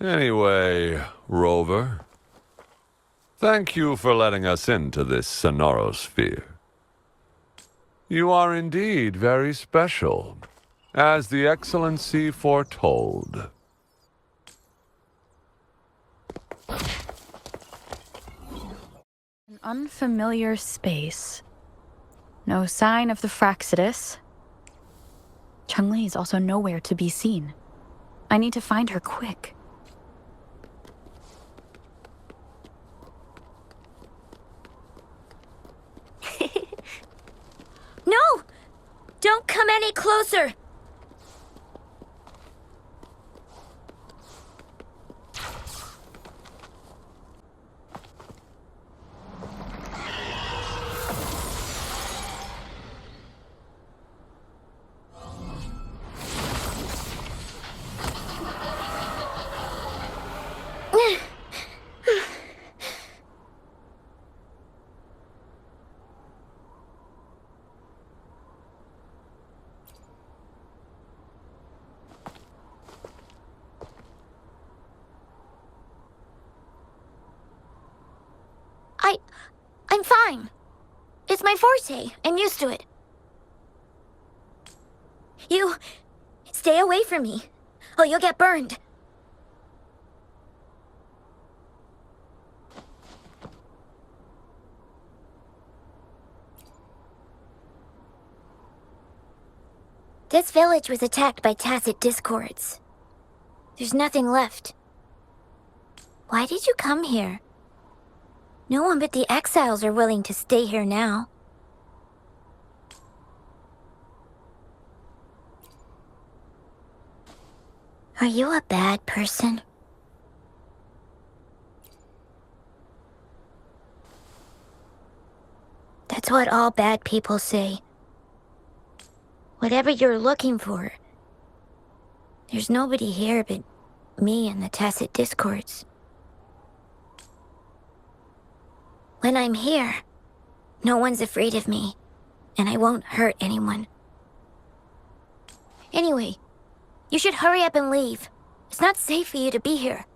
Anyway, Rover, thank you for letting us into this Sonoro Sphere. You are indeed very special, as the Excellency foretold. An unfamiliar space. No sign of the Fraxidus. Changli is also nowhere to be seen. I need to find her quick. No! Don't come any closer! I'm fine. It's my forte. I'm used to it. You... stay away from me. Oh, you'll get burned. This village was attacked by tacit discords. There's nothing left. Why did you come here? No one but the exiles are willing to stay here now. Are you a bad person? That's what all bad people say. Whatever you're looking for, there's nobody here but me and the tacit discords. When I'm here, no one's afraid of me, and I won't hurt anyone. Anyway, you should hurry up and leave. It's not safe for you to be here.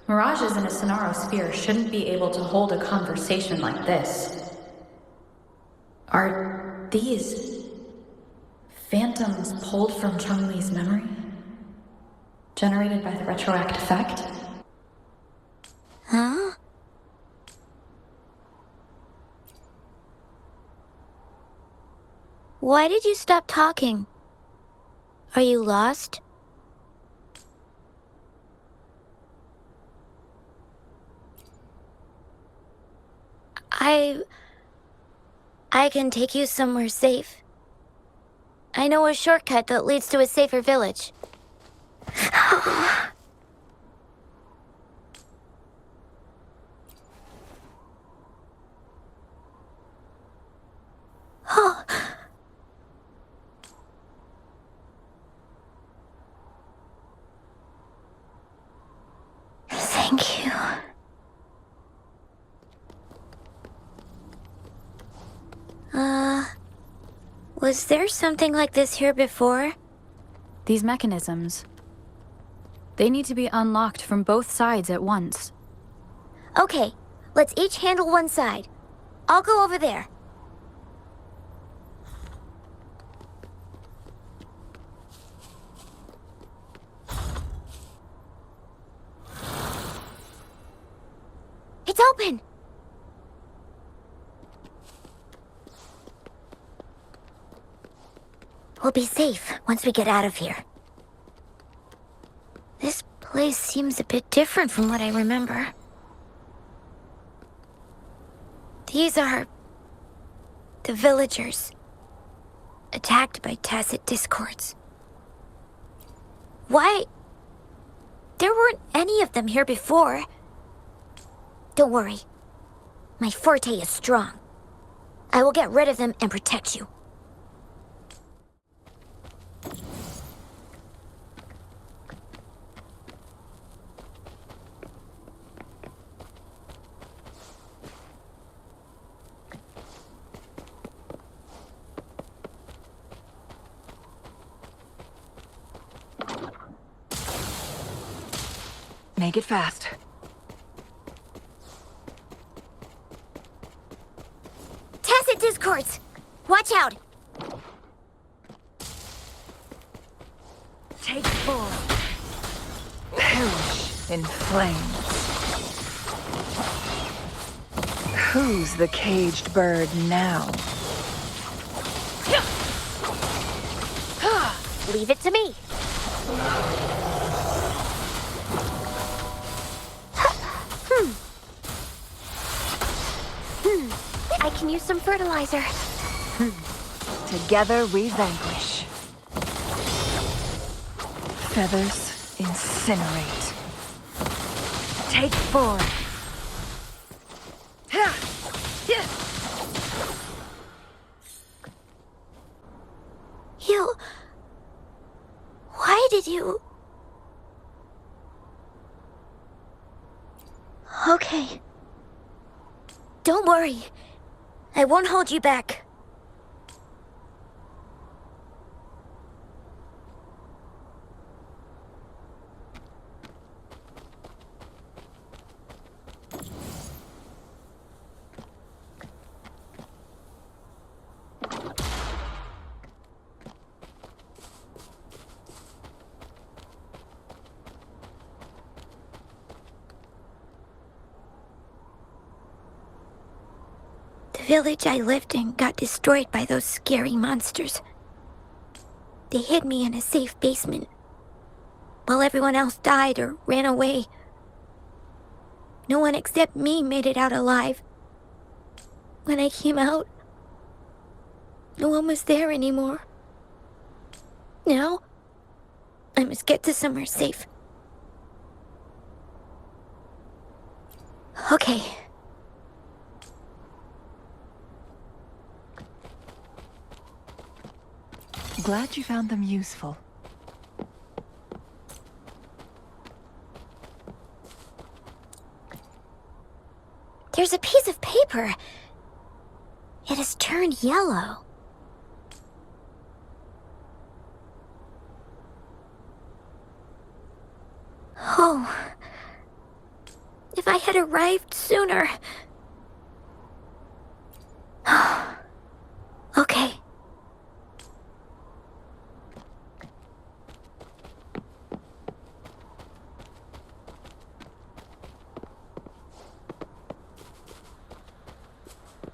Mirages in a Sonoro Sphere shouldn't be able to hold a conversation like this. Are these phantoms pulled from Changli's memory? Generated by the retroact effect? Huh? Why did you stop talking? Are you lost? I can take you somewhere safe. I know a shortcut that leads to a safer village. Oh. Thank you. Was there something like this here before? These mechanisms. They need to be unlocked from both sides at once. Okay, let's each handle one side. I'll go over there. It's open! We'll be safe once we get out of here. This place seems a bit different from what I remember. These are the villagers, attacked by tacit discords. Why? There weren't any of them here before. Don't worry. My forte is strong. I will get rid of them and protect you. Make it fast. Tacit discords! Watch out! Take 4. Perish in flames. Who's the caged bird now? Leave it to me. I can use some fertilizer. Together we vanquish. Feathers incinerate. Take 4. You... Why did you... Okay. Don't worry. I won't hold you back. The village I lived in got destroyed by those scary monsters. They hid me in a safe basement, while everyone else died or ran away. No one except me made it out alive. When I came out, no one was there anymore. Now, I must get to somewhere safe. Okay. Glad you found them useful. There's a piece of paper. It has turned yellow. Oh. If I had arrived sooner. Okay.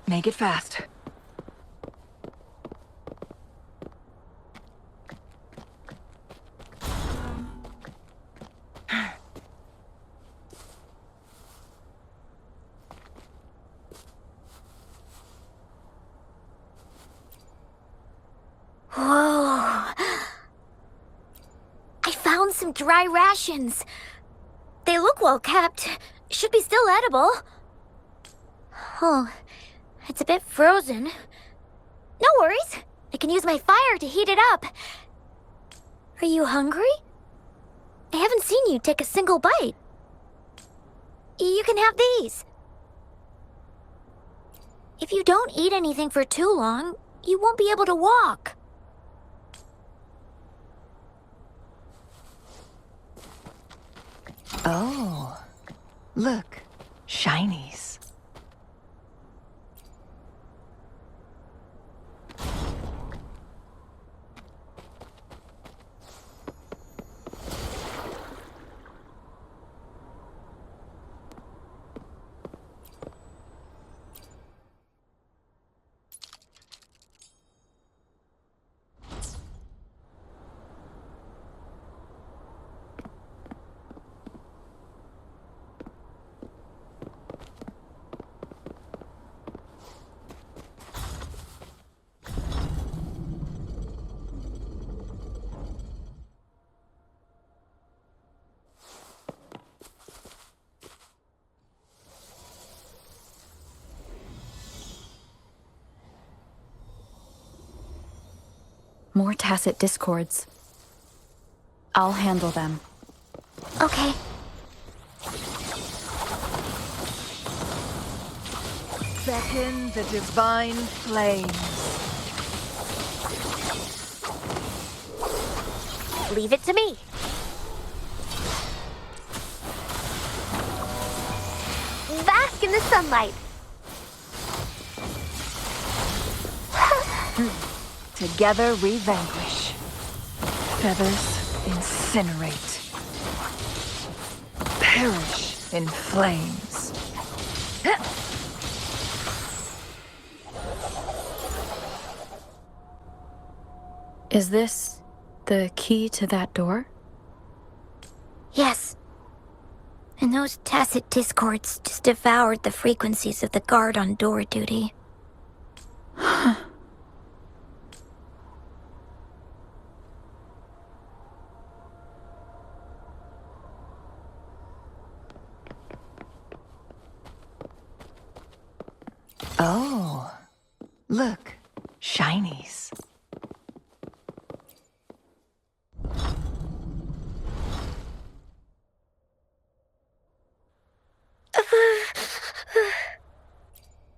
Make it fast. Whoa. I found some dry rations. They look well kept. Should be still edible. Oh, it's a bit frozen. No worries. I can use my fire to heat it up. Are you hungry? I haven't seen you take a single bite. You can have these. If you don't eat anything for too long, you won't be able to walk. Oh, look, shinies. More tacit discords. I'll handle them. Okay. Beckon the divine flames. Leave it to me. bask in the sunlight. Together we vanquish. Feathers incinerate. Perish in flames. Is this the key to that door? Yes. And those tacit discords just devoured the frequencies of the guard on door duty. Oh, look, shinies.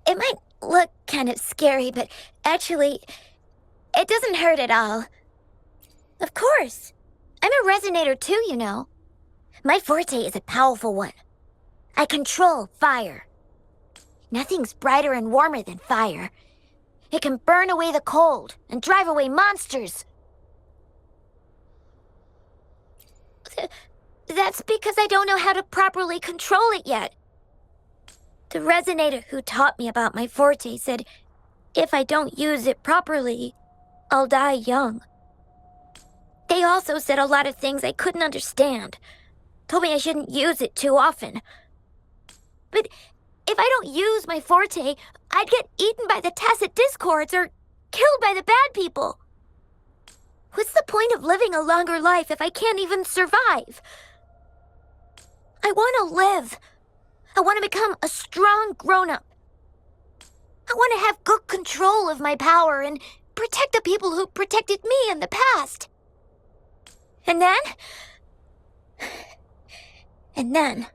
It might look kind of scary, but actually, it doesn't hurt at all. Of course. I'm a resonator too, you know. My forte is a powerful one. I control fire. Nothing's brighter and warmer than fire. It can burn away the cold and drive away monsters. That's because I don't know how to properly control it yet. The resonator who taught me about my forte said if I don't use it properly, I'll die young. They also said a lot of things I couldn't understand. Told me I shouldn't use it too often. But if I don't use my forte, I'd get eaten by the tacit discords or killed by the bad people. What's the point of living a longer life if I can't even survive? I want to live. I want to become a strong grown-up. I want to have good control of my power and protect the people who protected me in the past. And then,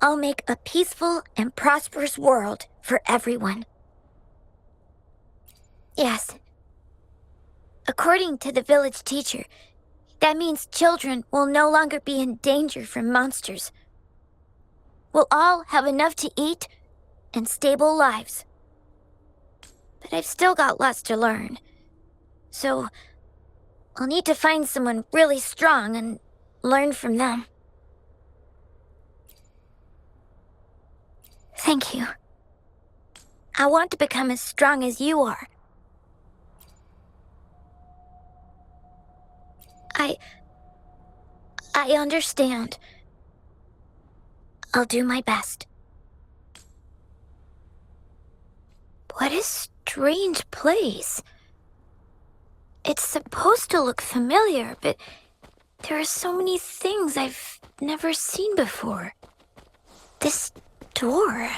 I'll make a peaceful and prosperous world for everyone. Yes. According to the village teacher, that means children will no longer be in danger from monsters. We'll all have enough to eat and stable lives. But I've still got lots to learn. So, I'll need to find someone really strong and learn from them. Thank you. I want to become as strong as you are. I understand. I'll do my best. What a strange place. It's supposed to look familiar, but there are so many things I've never seen before. This door.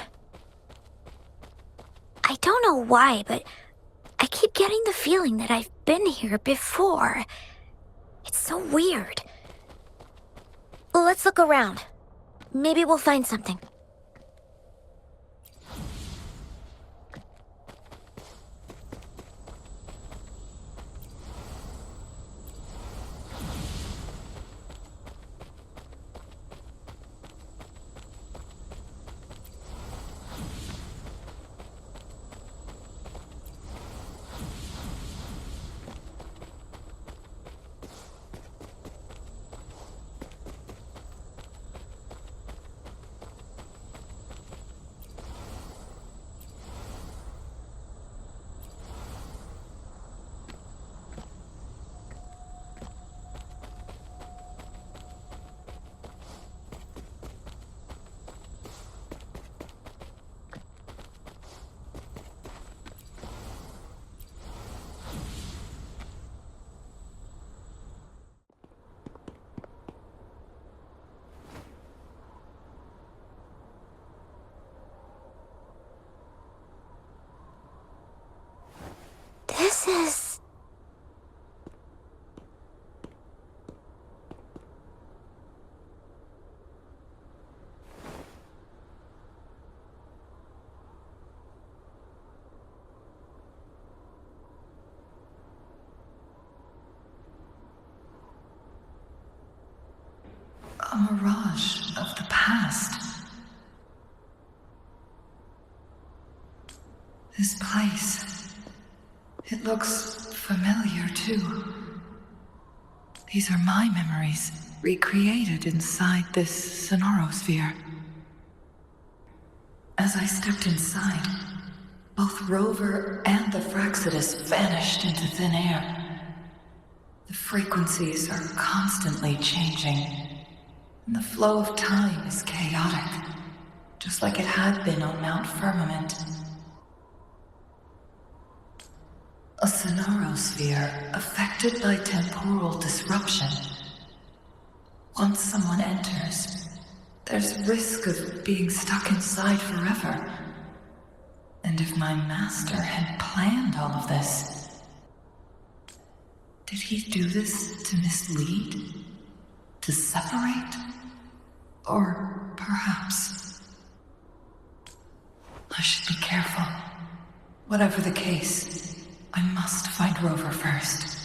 I don't know why, but I keep getting the feeling that I've been here before. It's so weird. Well, let's look around. Maybe we'll find something. This is... A mirage of the past. place. It looks familiar, too. These are my memories, recreated inside this Sonoro Sphere. As I stepped inside, both Rover and the Fraxidus vanished into thin air. The frequencies are constantly changing, and the flow of time is chaotic, just like it had been on Mount Firmament. A Sonoro Sphere affected by temporal disruption. Once someone enters, there's risk of being stuck inside forever. And if my master had planned all of this, did he do this to mislead? To separate? Or perhaps... I should be careful. Whatever the case, I must find Rover first.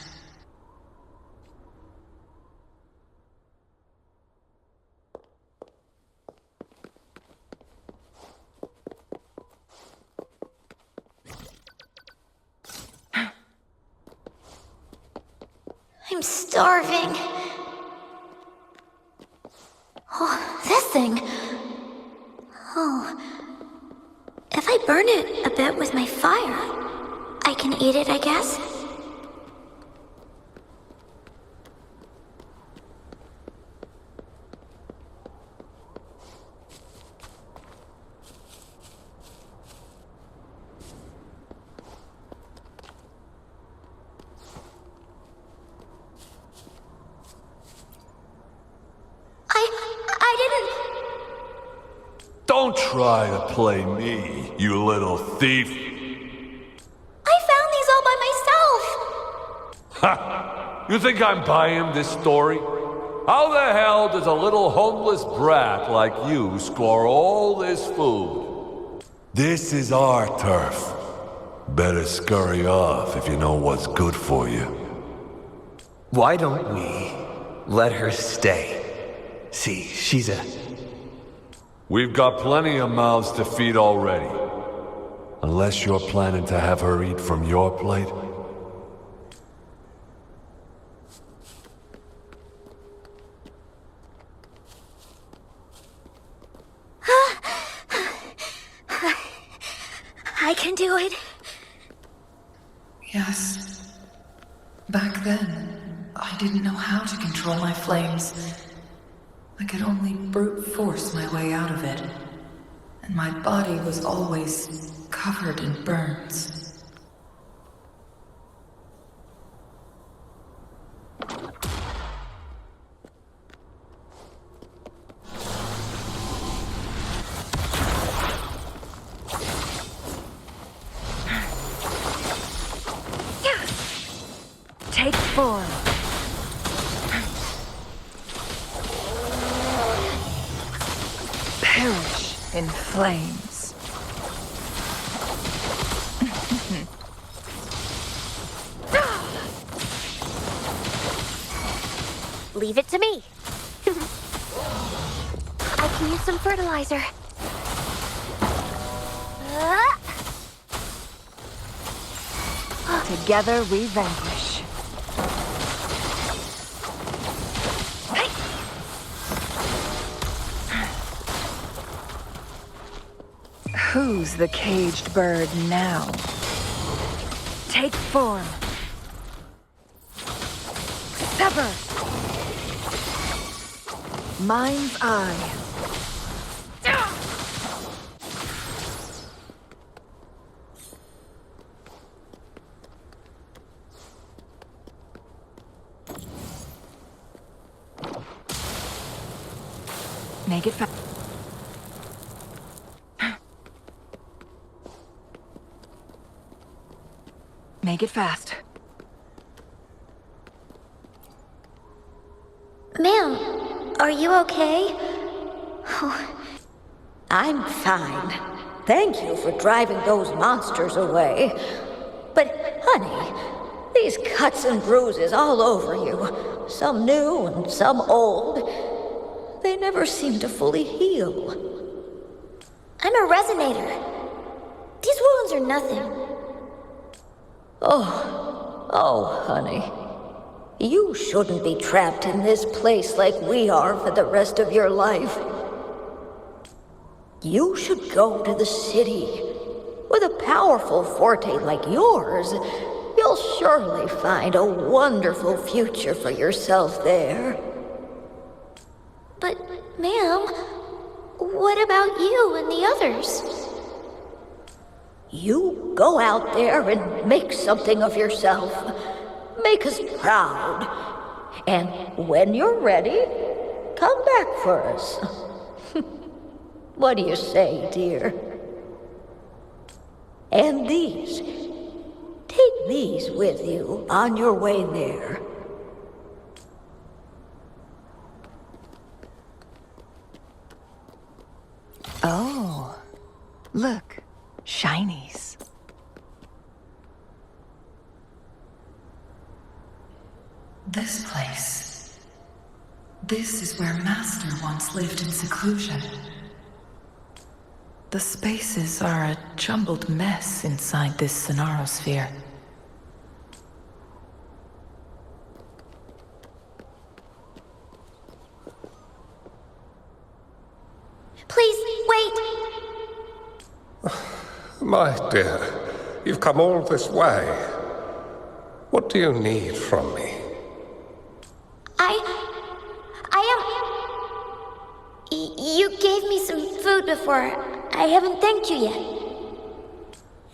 I'm starving. Oh, this thing. Oh. If I burn it a bit with my fire, I can eat it, I guess? I didn't... Don't try to play me, you little thief. I found these all by myself! Ha! You think I'm buying this story? How the hell does a little homeless brat like you score all this food? This is our turf. Better scurry off if you know what's good for you. Why don't we let her stay? See, she's a... We've got plenty of mouths to feed already. Unless you're planning to have her eat from your plate. I can do it. Yes. Back then, I didn't know how to control my flames. I could only brute force my way out of it. And my body was always covered in burns. Take form. Perish in flames. Leave it to me. I can use some fertilizer. Together we vanquish. Who's the caged bird now? Take form. Sever. Mind's eye. Make it fast. Make it fast. Ma'am, are you okay? Oh, I'm fine. Thank you for driving those monsters away. But, honey, these cuts and bruises all over you, some new and some old, they never seem to fully heal. I'm a resonator. These wounds are nothing. Oh, honey. You shouldn't be trapped in this place like we are for the rest of your life. You should go to the city. With a powerful forte like yours, you'll surely find a wonderful future for yourself there. But, ma'am, what about you and the others? You go out there and make something of yourself. Make us proud. And when you're ready, come back for us. What do you say, dear? And these. Take these with you on your way there. Oh, look, shinies. This place. This is where Master once lived in seclusion. The spaces are a jumbled mess inside this Sonoro Sphere. Please, wait! My dear, you've come all this way. What do you need from me? You gave me some food before. I haven't thanked you yet.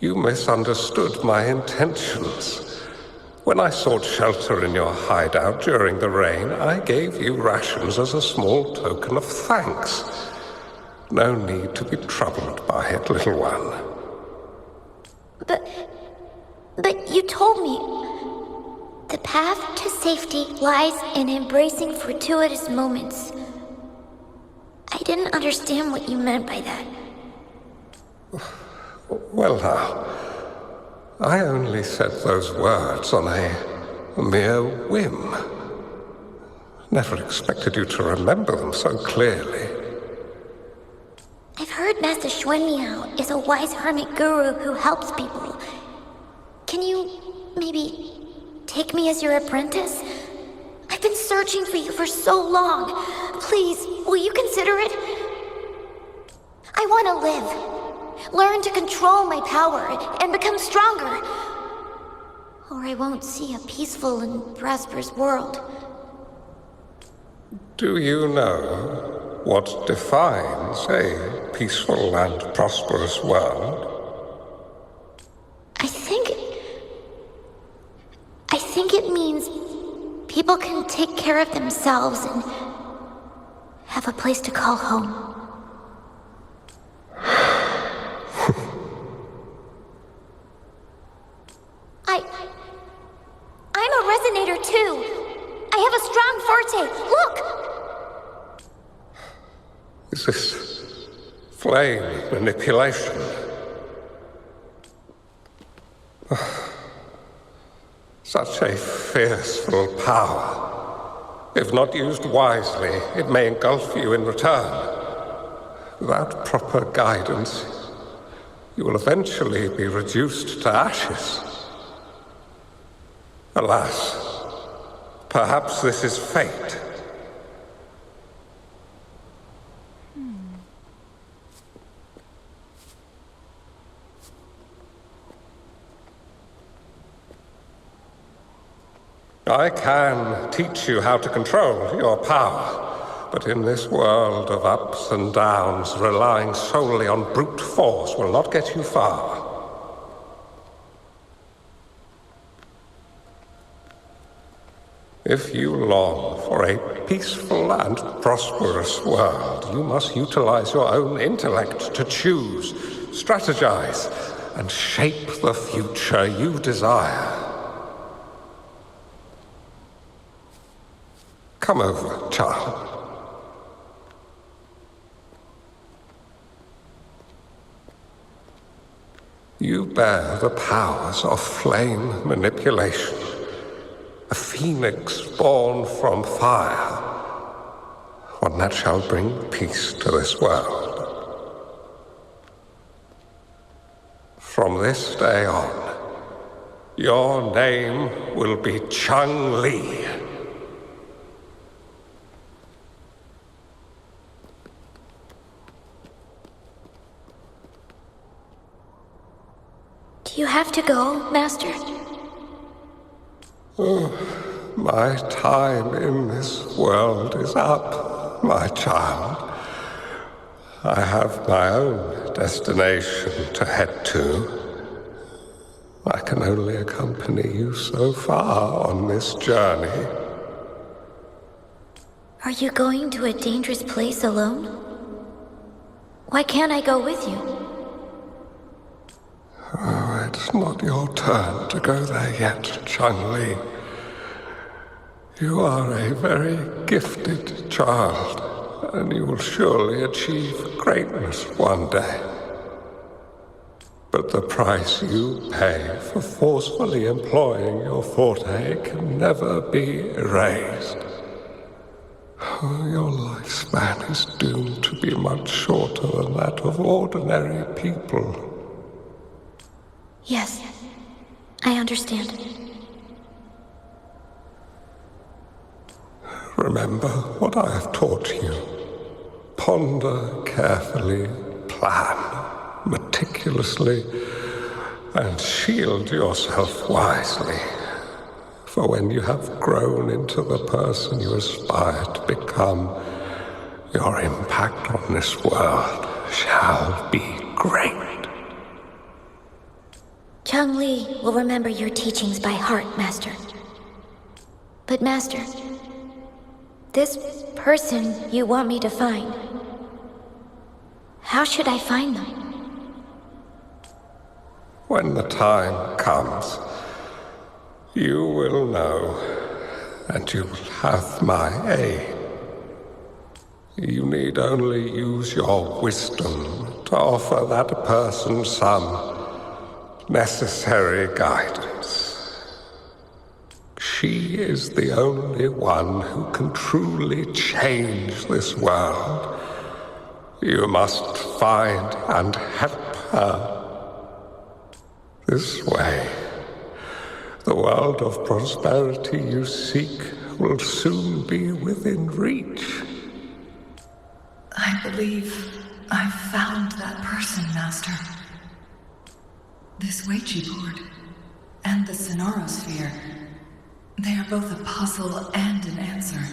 You misunderstood my intentions. When I sought shelter in your hideout during the rain, I gave you rations as a small token of thanks. No need to be troubled by it, little one. But you told me the path to safety lies in embracing fortuitous moments. I didn't understand what you meant by that. Well now, I only said those words on a mere whim. Never expected you to remember them so clearly. I've heard Master Xuanmiao is a wise hermit guru who helps people. Can you maybe take me as your apprentice? I've been searching for you for so long. Please, will you consider it? I want to live. Learn to control my power and become stronger. Or I won't see a peaceful and prosperous world. Do you know what defines a peaceful and prosperous world? I think it means people can take care of themselves and have a place to call home. I'm a resonator too. I have a strong forte. Look! Is this flame manipulation? Such a fearful power. If not used wisely, it may engulf you in return. Without proper guidance, you will eventually be reduced to ashes. Alas, perhaps this is fate. I can teach you how to control your power, but in this world of ups and downs, relying solely on brute force will not get you far. If you long for a peaceful and prosperous world, you must utilize your own intellect to choose, strategize, and shape the future you desire. Come over, child. You bear the powers of flame manipulation. A phoenix born from fire. One that shall bring peace to this world. From this day on, Your name will be Changli. Do you have to go, Master? My time in this world is up, my child. I have my own destination to head to. I can only accompany you so far on this journey. Are you going to a dangerous place alone? Why can't I go with you? Oh, it's not your turn to go there yet, Changli. You are a very gifted child, and you will surely achieve greatness one day. But the price you pay for forcefully employing your forte can never be erased. Your lifespan is doomed to be much shorter than that of ordinary people. Yes, I understand. Remember what I have taught you. Ponder carefully, plan meticulously, and shield yourself wisely. For when you have grown into the person you aspire to become, your impact on this world shall be great. Changli will remember your teachings by heart, Master. But Master, this person you want me to find, how should I find them? When the time comes, you will know, and you will have my aid. You need only use your wisdom to offer that person some necessary guidance. She is the only one who can truly change this world. You must find and help her. This way, the world of prosperity you seek will soon be within reach. I believe I've found that person, Master. This Ouija board and the Sonoro Sphere, they are both a puzzle and an answer.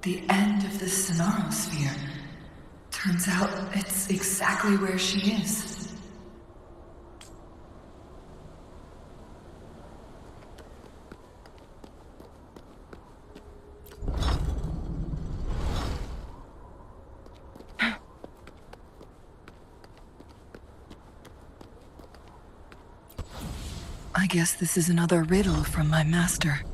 The end of the Sonoro Sphere. Turns out it's exactly where she is. I guess this is another riddle from my master.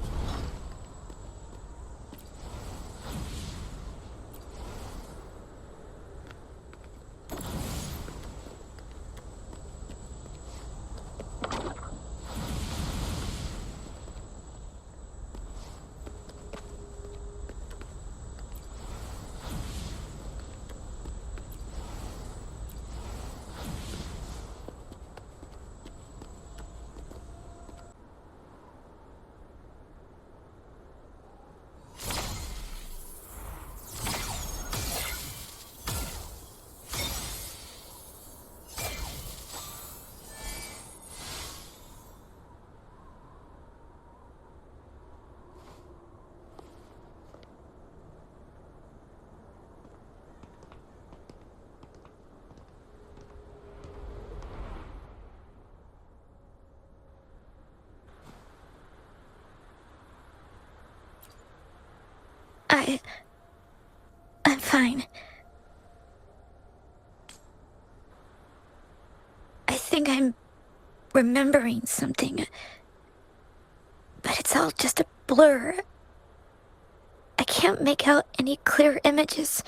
I'm fine. I think I'm remembering something, but it's all just a blur. I can't make out any clear images.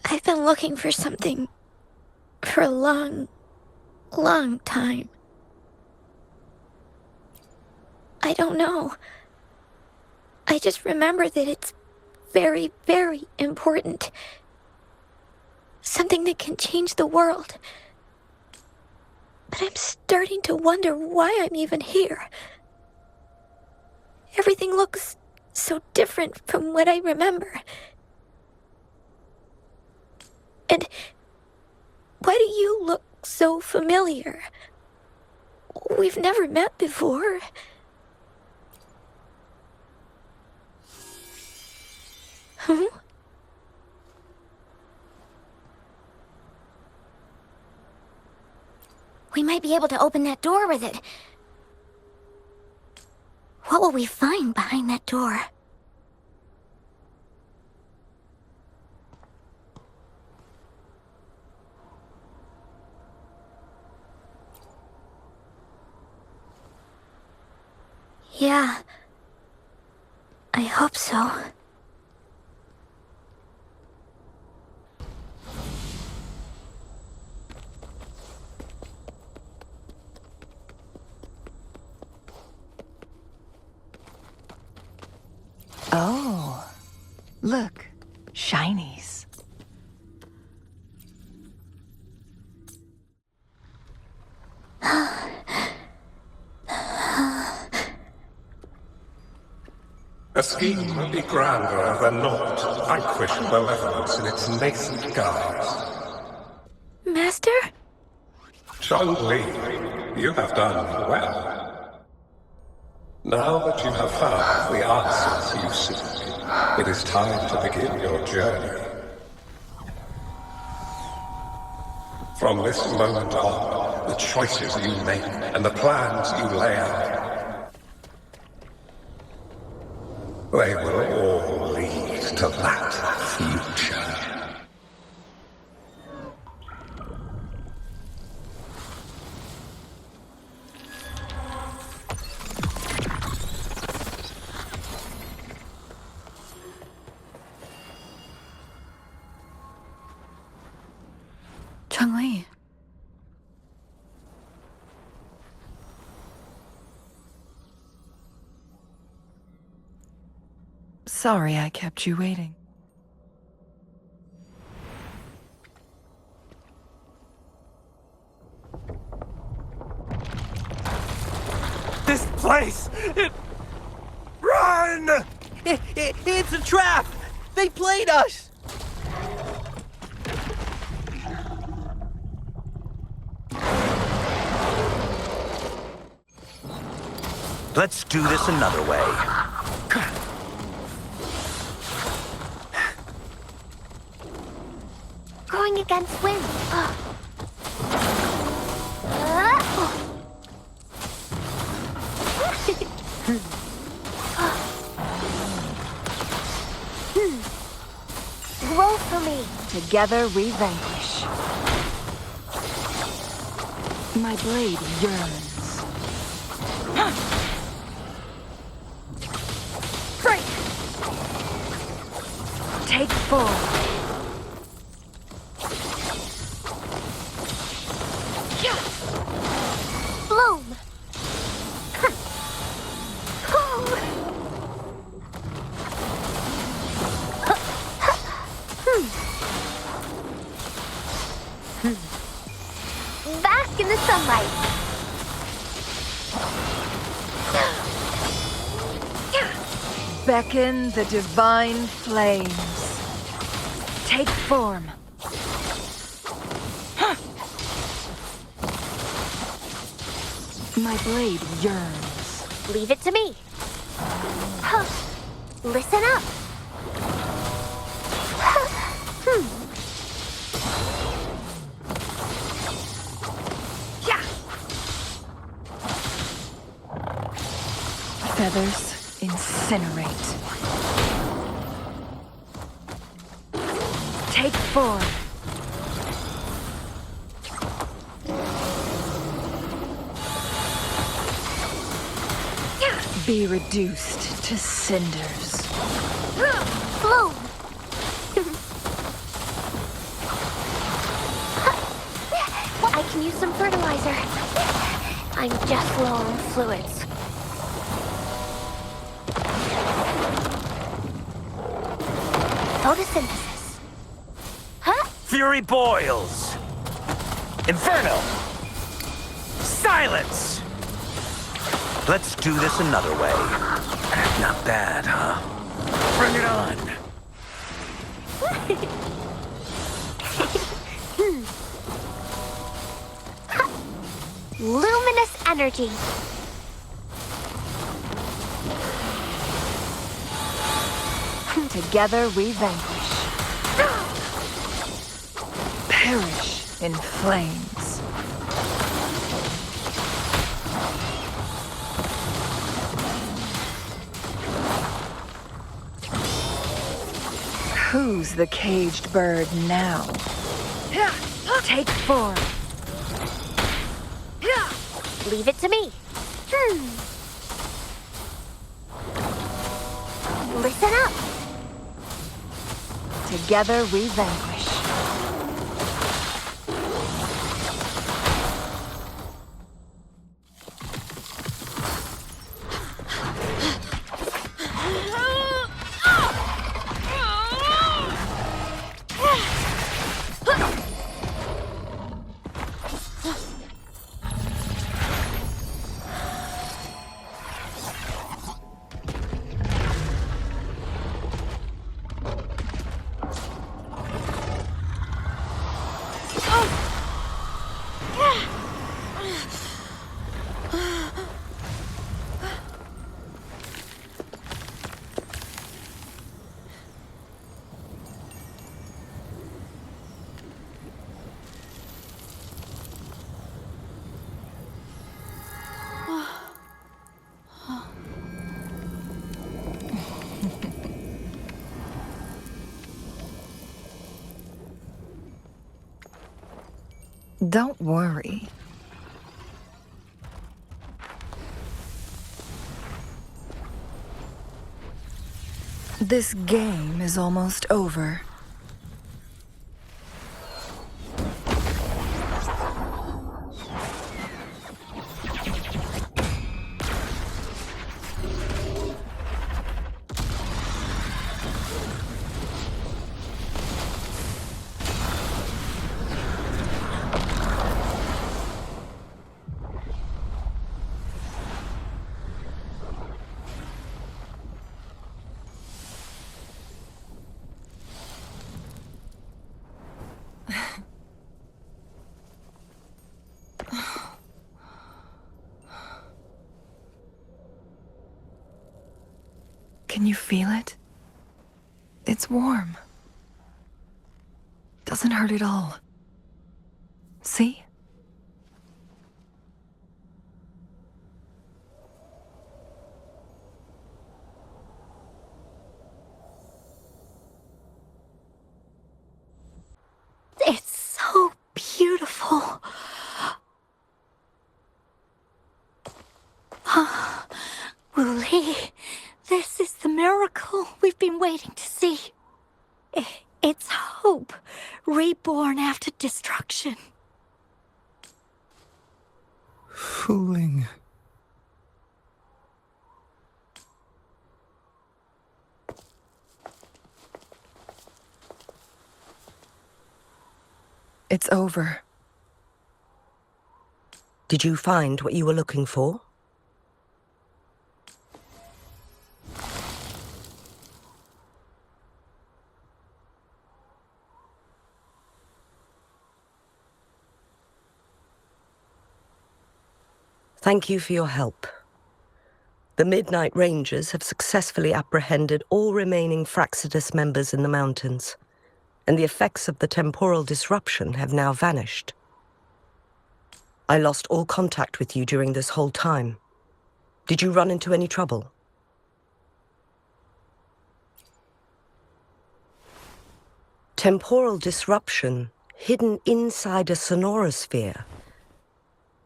I've been looking for something for a long time. I don't know. I just remember that it's very, very important. Something that can change the world. But I'm starting to wonder why I'm even here. Everything looks so different from what I remember. And why do you look so familiar? We've never met before. Huh? We might be able to open that door with it. What will we find behind that door? Yeah, I hope so. Oh, look, shinies. A scheme would be grander than naught. Vanquish malevolence in its nascent guise. Master? Changli, you have done well. Now that you have found the answers you seek, it is time to begin your journey. From this moment on, the choices you make and the plans you lay out, they will all lead to that future. Changli. Sorry I kept you waiting. This place! Run! It's a trap! They played us! Let's do this another way. Going against wind. Roll for me. Together we vanquish. My blade yearns. Break. Take form. Bloom. Bask in the sunlight. Beckon the divine flames. Take form. My blade yearns. Leave it to me. Listen up. Feathers incinerate. Take form. Be reduced to cinders. Bloom. I can use some fertilizer. I'm just low on fluids. Photosynthesis. Huh? Fury boils! Inferno! Silence! Silence! Let's do this another way. Not bad, huh? Bring it on! Luminous energy. Together we vanquish. Perish in flames. Who's the caged bird now? Take form. Leave it to me. Listen up. Together we vanquish. Don't worry. This game is almost over. Can you feel it? It's warm. Doesn't hurt at all. See? It's so beautiful. Wooly, this is the miracle we've been waiting to see. It's hope, reborn after destruction. Fooling. It's over. Did you find what you were looking for? Thank you for your help. The Midnight Rangers have successfully apprehended all remaining Fraxidus members in the mountains, and the effects of the temporal disruption have now vanished. I lost all contact with you during this whole time. Did you run into any trouble? Temporal disruption hidden inside a Sonoro Sphere.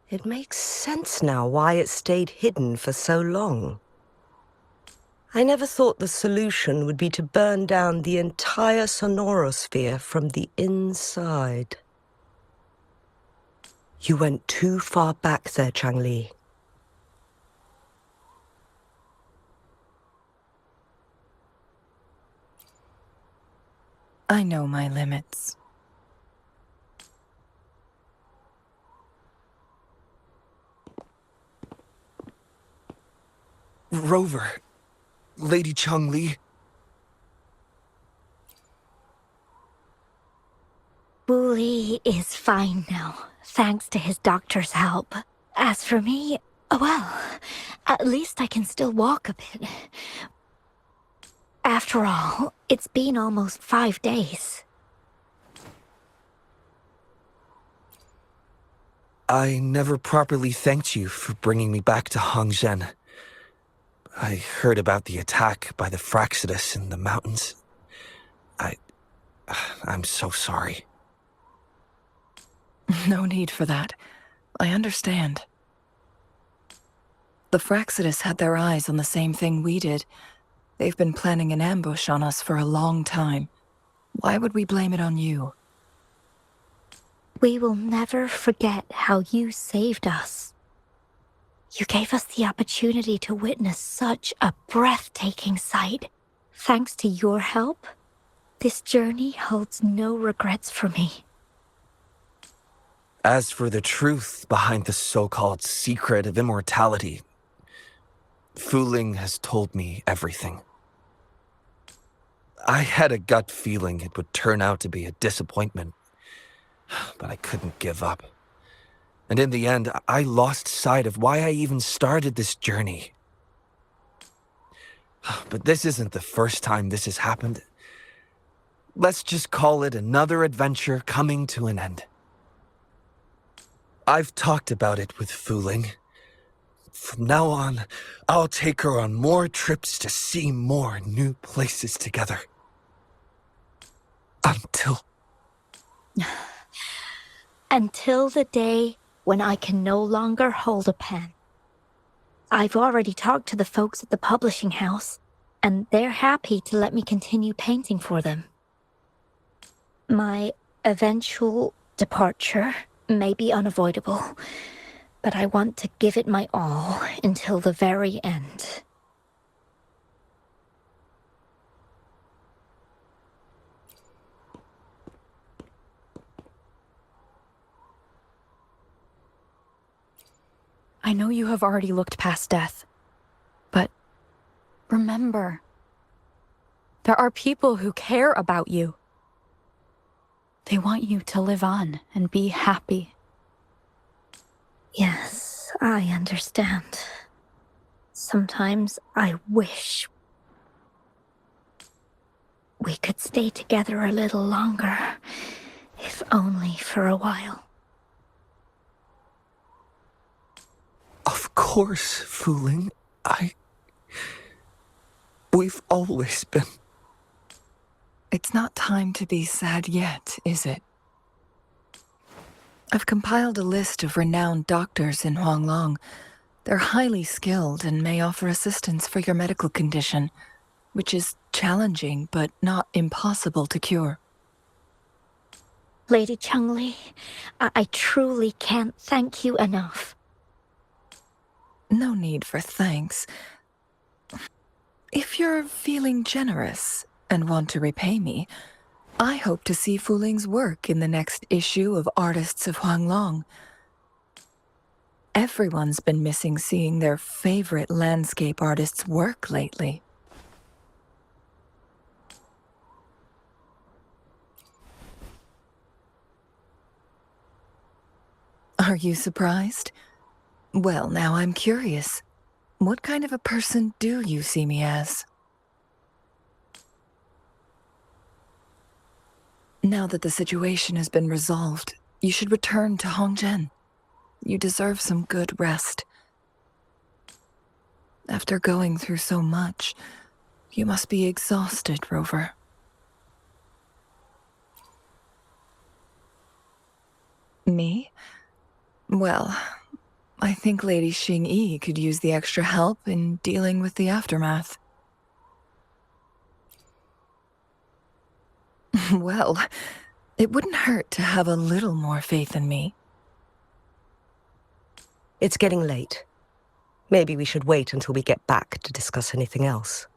It makes sense now why it stayed hidden for so long. I never thought the solution would be to burn down the entire Sonoro Sphere from the inside. You went too far back there, Changli. I know my limits. Rover. Lady Changli. Wu Li is fine now, thanks to his doctor's help. As for me, well, at least I can still walk a bit. After all, it's been almost 5 days. I never properly thanked you for bringing me back to Hongzhen. I heard about the attack by the Fraxidus in the mountains. I'm so sorry. No need for that. I understand. The Fraxidus had their eyes on the same thing we did. They've been planning an ambush on us for a long time. Why would we blame it on you? We will never forget how you saved us. You gave us the opportunity to witness such a breathtaking sight. Thanks to your help, this journey holds no regrets for me. As for the truth behind the so-called secret of immortality, Fu Ling has told me everything. I had a gut feeling it would turn out to be a disappointment, but I couldn't give up. And in the end, I lost sight of why I even started this journey. But this isn't the first time this has happened. Let's just call it another adventure coming to an end. I've talked about it with Fu Ling. From now on, I'll take her on more trips to see more new places together. Until the day when I can no longer hold a pen. I've already talked to the folks at the publishing house, and they're happy to let me continue painting for them. My eventual departure may be unavoidable, but I want to give it my all until the very end. I know you have already looked past death, but remember, there are people who care about you. They want you to live on and be happy. Yes, I understand. Sometimes I wish we could stay together a little longer, if only for a while. Of course, Fu Ling. We've always been... It's not time to be sad yet, is it? I've compiled a list of renowned doctors in Huanglong. They're highly skilled and may offer assistance for your medical condition, which is challenging but not impossible to cure. Lady Changli, I truly can't thank you enough. No need for thanks. If you're feeling generous and want to repay me, I hope to see Fu Ling's work in the next issue of Artists of Huanglong. Everyone's been missing seeing their favorite landscape artists work lately. Are you surprised? Well, now I'm curious. What kind of a person do you see me as? Now that the situation has been resolved, you should return to Hongzhen. You deserve some good rest. After going through so much, you must be exhausted, Rover. Me? Well, I think Lady Xingyi could use the extra help in dealing with the aftermath. Well, it wouldn't hurt to have a little more faith in me. It's getting late. Maybe we should wait until we get back to discuss anything else.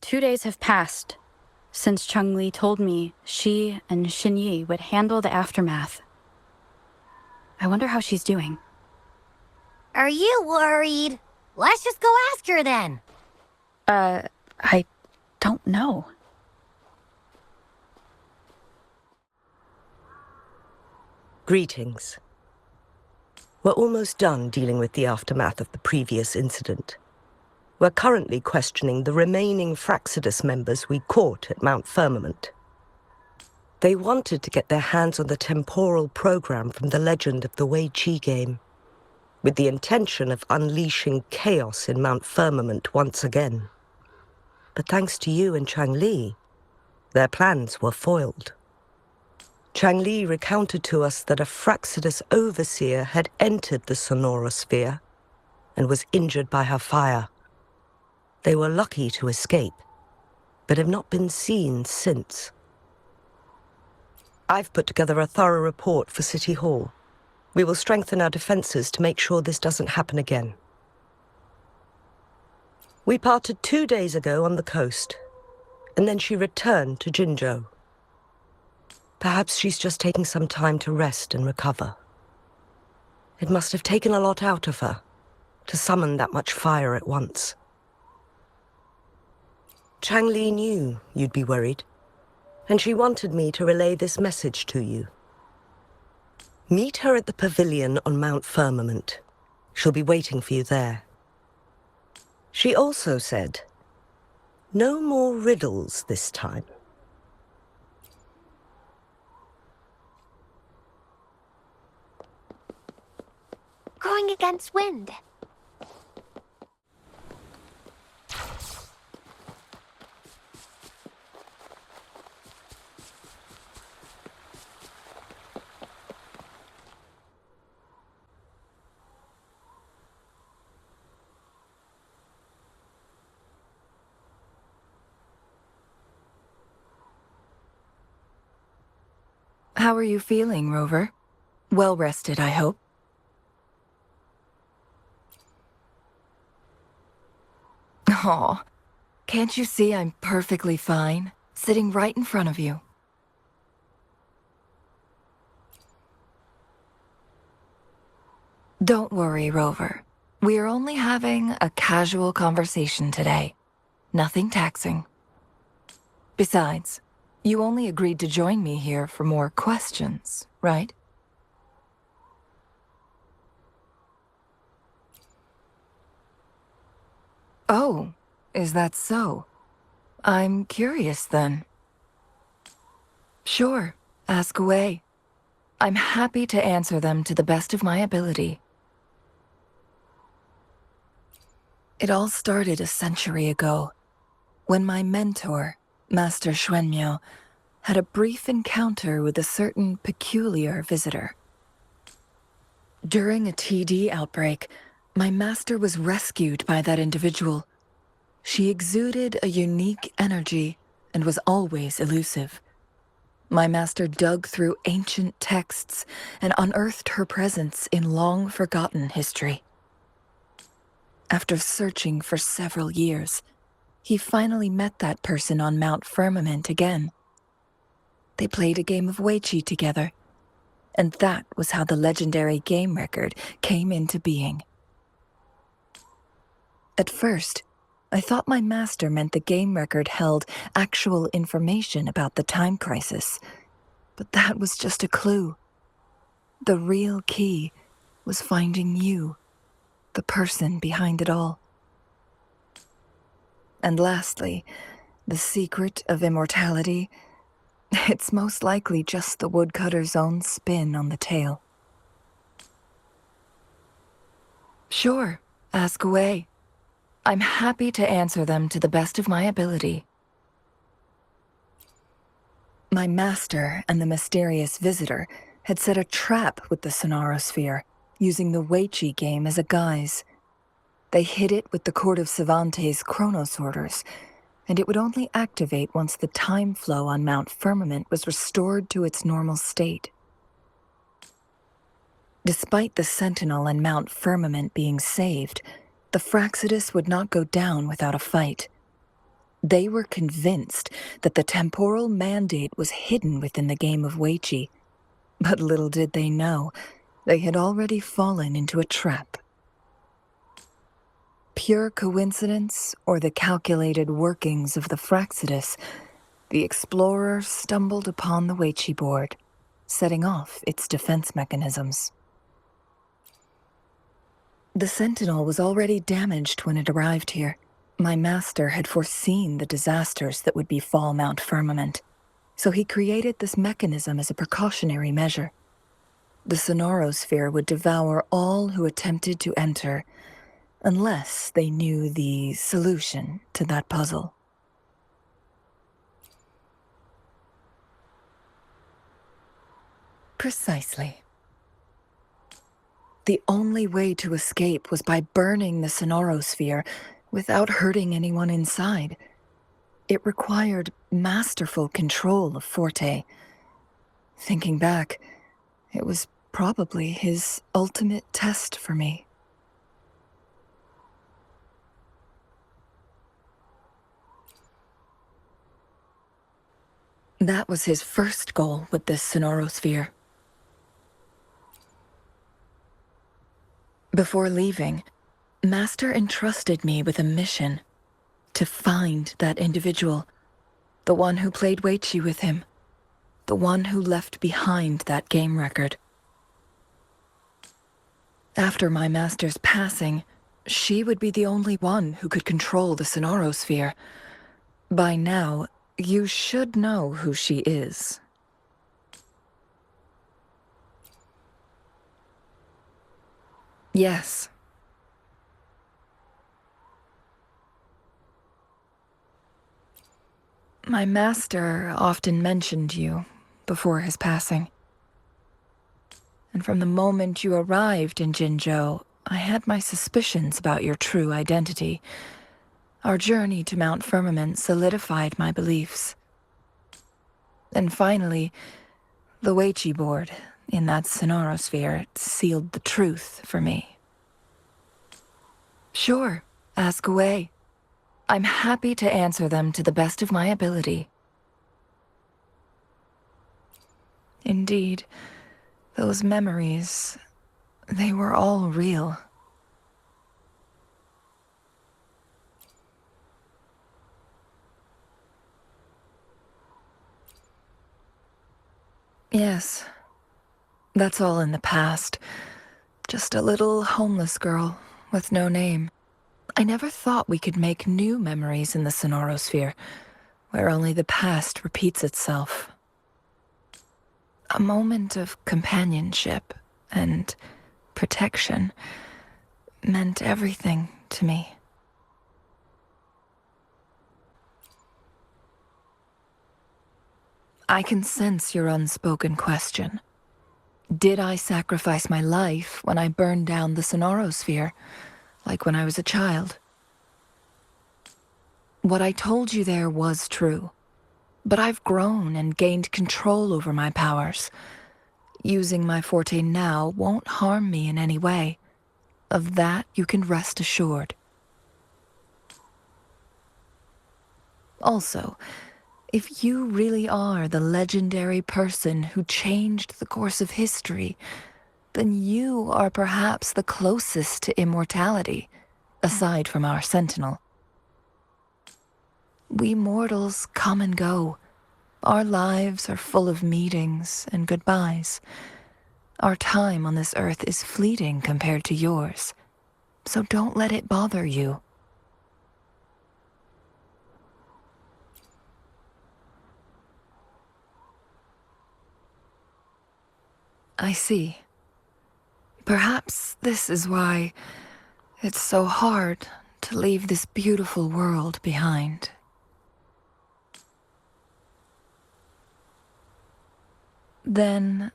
"2 days have passed. since Changli told me she and Xinyi would handle the aftermath. I wonder how she's doing. Are you worried? Let's just go ask her then. I don't know. Greetings. We're almost done dealing with the aftermath of the previous incident. We're currently questioning the remaining Fraxidus members we caught at Mount Firmament. They wanted to get their hands on the temporal program from the legend of the Wei Qi game, with the intention of unleashing chaos in Mount Firmament once again. But thanks to you and Changli, their plans were foiled. Changli recounted to us that a Fraxidus overseer had entered the Sonoro Sphere and was injured by her fire. They were lucky to escape, but have not been seen since. I've put together a thorough report for City Hall. We will strengthen our defenses to make sure this doesn't happen again. We parted 2 days ago on the coast, and then she returned to Jinzhou. Perhaps she's just taking some time to rest and recover. It must have taken a lot out of her to summon that much fire at once. Changli knew you'd be worried, and she wanted me to relay this message to you. Meet her at the pavilion on Mount Firmament. She'll be waiting for you there. She also said, no more riddles this time. Going against wind. How are you feeling, Rover? Well rested, I hope. Aw, can't you see I'm perfectly fine, sitting right in front of you? Don't worry, Rover. We are only having a casual conversation today. Nothing taxing. Besides, you only agreed to join me here for more questions, right? Oh, is that so? I'm curious then. Sure, ask away. I'm happy to answer them to the best of my ability. It all started a century ago, when my mentor, Master Xuanmiao, had a brief encounter with a certain peculiar visitor. During a TD outbreak, my master was rescued by that individual. She exuded a unique energy and was always elusive. My master dug through ancient texts and unearthed her presence in long-forgotten history. After searching for several years, he finally met that person on Mount Firmament again. They played a game of Weiqi together, and that was how the legendary game record came into being. At first, I thought my master meant the game record held actual information about the time crisis, but that was just a clue. The real key was finding you, the person behind it all. And lastly, the secret of immortality, it's most likely just the woodcutter's own spin on the tale. Sure, ask away. I'm happy to answer them to the best of my ability. My master and the mysterious visitor had set a trap with the Sonoro Sphere, using the Weiqi game as a guise. They hid it with the Court of Savante's Chronos orders, and it would only activate once the time flow on Mount Firmament was restored to its normal state. Despite the Sentinel and Mount Firmament being saved, the Fraxidus would not go down without a fight. They were convinced that the temporal mandate was hidden within the game of Weiqi. But little did they know, they had already fallen into a trap. Pure coincidence or the calculated workings of the Fraxidus, the explorer stumbled upon the Weiqi board, setting off its defense mechanisms. The Sentinel was already damaged when it arrived here. My master had foreseen the disasters that would befall Mount Firmament, so he created this mechanism as a precautionary measure. The Sonoro Sphere would devour all who attempted to enter, unless they knew the solution to that puzzle. Precisely. The only way to escape was by burning the Sonoro Sphere without hurting anyone inside. It required masterful control of Forte. Thinking back, it was probably his ultimate test for me. That was his first goal with this Sonoro Sphere. Before leaving, Master entrusted me with a mission to find that individual, the one who played Weiqi with him, the one who left behind that game record. After my master's passing, she would be the only one who could control the Sonoro Sphere. By now, you should know who she is. Yes. My master often mentioned you before his passing. And from the moment you arrived in Jinzhou, I had my suspicions about your true identity. Our journey to Mount Firmament solidified my beliefs. And finally, the Weiqi board in that Sonoro Sphere sealed the truth for me. Sure, ask away. I'm happy to answer them to the best of my ability. Indeed, those memories, they were all real. Yes, that's all in the past. Just a little homeless girl with no name. I never thought we could make new memories in the Sonoro Sphere, where only the past repeats itself. A moment of companionship and protection meant everything to me. I can sense your unspoken question. Did I sacrifice my life when I burned down the Sonoro Sphere, like when I was a child? What I told you there was true, but I've grown and gained control over my powers. Using my forte now won't harm me in any way. Of that you can rest assured. Also, if you really are the legendary person who changed the course of history, then you are perhaps the closest to immortality, aside from our Sentinel. We mortals come and go. Our lives are full of meetings and goodbyes. Our time on this earth is fleeting compared to yours, so don't let it bother you. I see. Perhaps this is why it's so hard to leave this beautiful world behind. Then,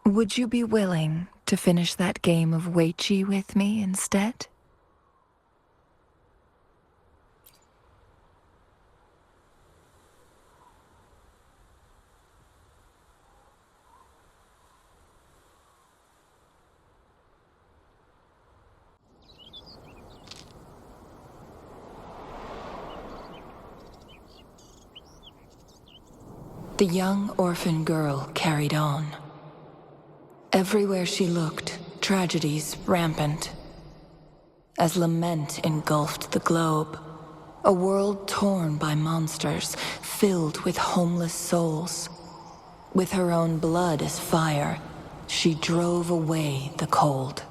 would you be willing to finish that game of Weiqi with me instead? The young orphan girl carried on. Everywhere she looked, tragedies rampant. As lament engulfed the globe, a world torn by monsters, filled with homeless souls. With her own blood as fire, she drove away the cold.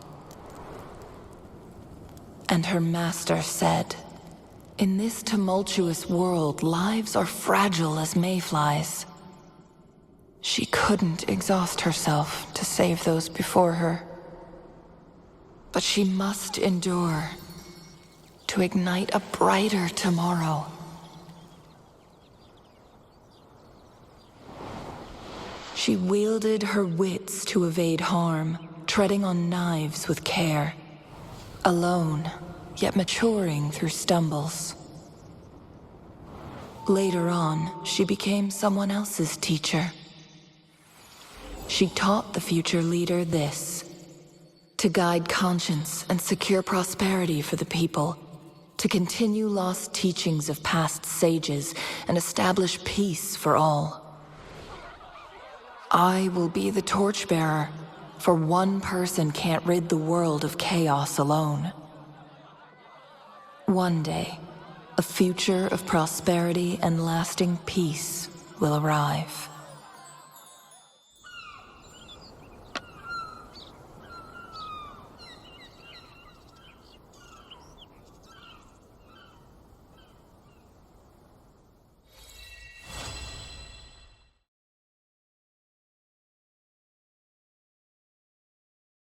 And her master said, "In this tumultuous world, lives are fragile as mayflies." She couldn't exhaust herself to save those before her. But she must endure to ignite a brighter tomorrow. She wielded her wits to evade harm, treading on knives with care. Alone, yet maturing through stumbles. Later on, she became someone else's teacher. She taught the future leader this: to guide conscience and secure prosperity for the people, to continue lost teachings of past sages and establish peace for all. I will be the torchbearer, for one person can't rid the world of chaos alone. One day, a future of prosperity and lasting peace will arrive.